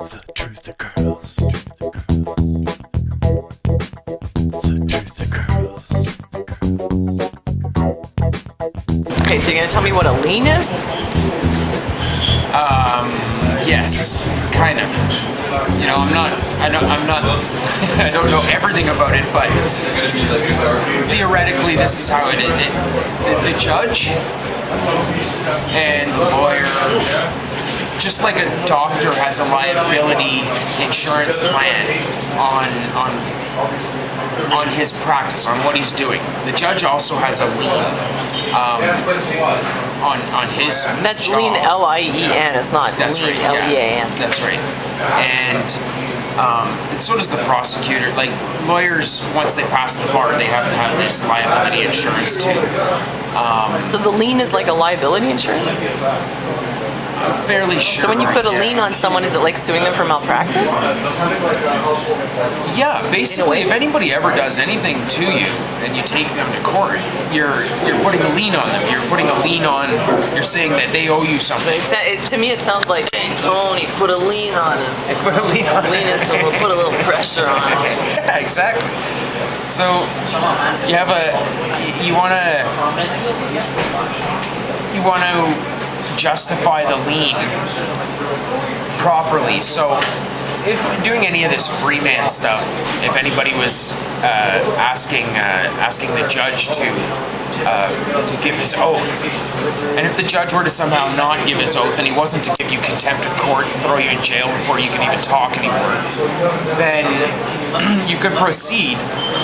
The truth occurs. The truth occurs. Okay, so you're gonna tell me what a lien is? Yes, kind of. You know, I don't know everything about it, but theoretically, this is how it is. The judge and the lawyer, just like a doctor has a liability insurance plan on his practice, on what he's doing. The judge also has a lien on his That's job. lien, L-I-E-N. It's not That's lien, right. Yeah, L-E-A-N. that's right. And so does the prosecutor. Like lawyers, once they pass the bar, they have to have this liability insurance too. So the lien is like a liability insurance? I'm fairly sure. So when you put a yeah. lien on someone, is it like suing them for malpractice? Yeah, basically, if anybody ever does anything to you and you take them to court, you're putting a lien on them. You're putting a lien on. You're saying that they owe you something. To me, it sounds like, hey, Tony, put a lien on him. Put a lien on. Lean into him. We'll put a little pressure on him. Yeah, exactly. So you have you want to justify the lien properly. So if doing any of this free man stuff, if anybody was asking the judge to give his oath, and if the judge were to somehow not give his oath and he wasn't to give you contempt of court and throw you in jail before you can even talk anymore, then you could proceed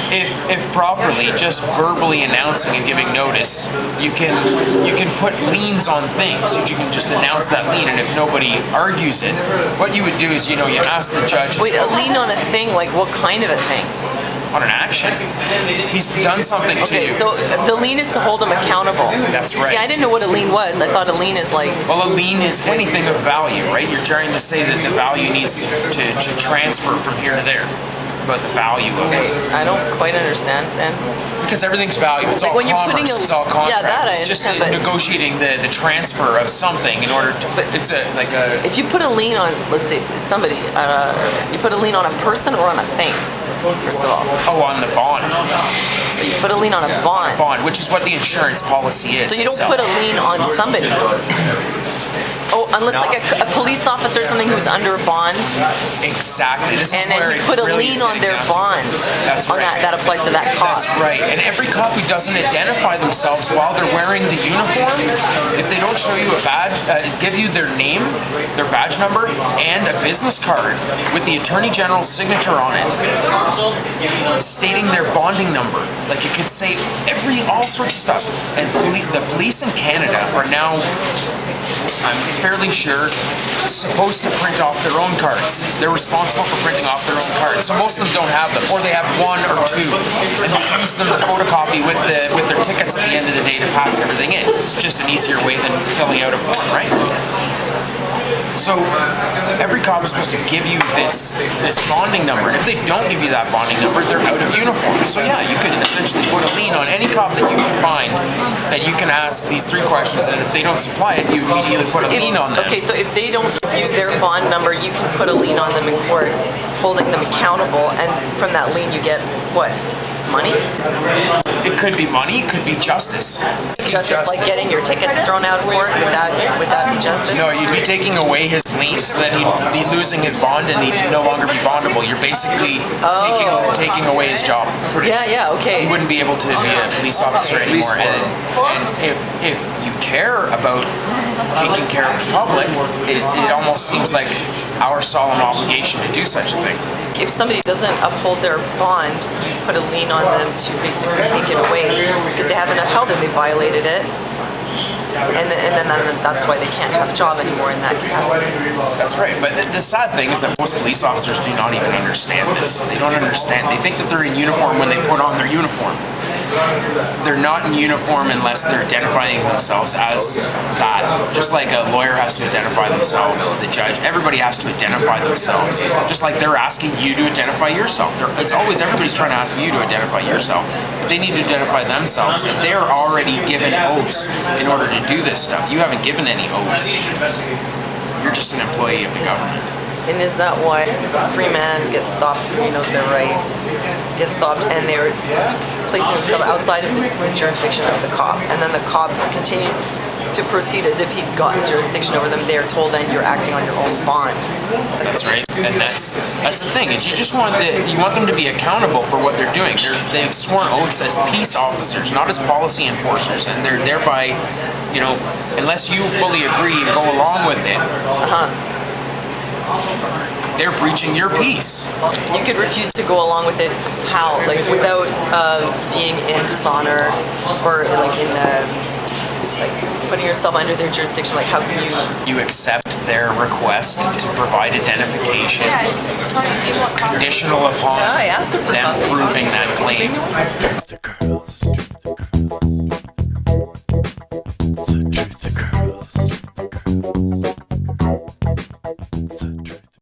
if properly, just verbally announcing and giving notice. You can put liens on things. You can just announce that lien, and if nobody argues it, what you would do is, you ask the judge. Wait, a lien on a thing? Like what kind of a thing? On an action. He's done something to you. Okay, so the lien is to hold him accountable. That's right. See, I didn't know what a lien was. I thought a lien is like... Well, a lien is anything of value, right? You're trying to say that the value needs to transfer from here to there. It's about the value of it. I don't quite understand, then. Because everything's value. It's Like all when you're commerce. putting a- It's all contract. Yeah, that I it's just understand, but- negotiating the transfer of something in order to... It's like a... If you put a lien on, let's say, somebody, you put a lien on a person or on a thing, first of all. Oh, on the bond. You put a lien on a bond. Bond, which is what the insurance policy is. So you don't itself. put a lien on somebody. Oh, unless like a police officer or something who's under a bond, Exactly. This is and then where you it put a really lien is on their getting down to. bond. That's On right. that applies to that cop. That's right. And every cop who doesn't identify themselves while they're wearing the uniform, if they don't show you a badge, give you their name, their badge number, and a business card with the Attorney General's signature on it, stating their bonding number. Like it could say all sorts of stuff. And the police in Canada are now, I'm fairly sure, supposed to print off their own cards. They're responsible for printing off their own cards. So most of them don't have them, or they have one or two, and they use them to photocopy with their tickets at the end of the day to pass everything in. It's just an easier way than filling out a form, right? So every cop is supposed to give you this bonding number, and if they don't give you that bonding number, they're out of uniform. So yeah, you could essentially put a lien on any cop that you can find that you can ask these 3 questions, and if they don't supply it, you immediately put a lien on them. Okay, so if they don't give you their bond number, you can put a lien on them in court, holding them accountable, and from that lien you get what? Money? It could be money, it could be justice. Justice, like getting your tickets thrown out of court, would that be justice? No, you'd be taking away his lien, so then he'd be losing his bond and he'd no longer be bondable. You're basically taking away his job. Yeah, okay. He wouldn't be able to be a police officer anymore. And if you care about taking care of the public, it almost seems like our solemn obligation to do such a thing. If somebody doesn't uphold their bond, you put a lien on them to basically take it away because they haven't upheld it, they violated it, and then that's why they can't have a job anymore in that capacity. That's right, but the sad thing is that most police officers do not even understand this. They don't understand. They think that they're in uniform when they put on their uniform. They're not in uniform unless they're identifying themselves as that. Just like a lawyer has to identify themselves, the judge, everybody has to identify themselves. Just like they're asking you to identify yourself. It's always everybody's trying to ask you to identify yourself. But they need to identify themselves, and they're already given oaths in order to do this stuff. You haven't given any oaths. You're just an employee of the government. And is that why a free man gets stopped so he knows their rights, gets stopped, and they're placing themselves outside of the jurisdiction of the cop, and then the cop continues to proceed as if he'd gotten jurisdiction over them. They're told then you're acting on your own bond. That's right, and that's the thing is you just want them to be accountable for what they're doing. They've sworn oaths as peace officers, not as policy enforcers, and they're thereby, unless you fully agree and go along with it, they're breaching your peace. You could refuse to go along with it. How? Like without being in dishonor or like in putting yourself under their jurisdiction. Like how can you accept their request to provide identification, conditional upon I asked her for them nothing. proving that claim? Truth the girls. Truth the girls.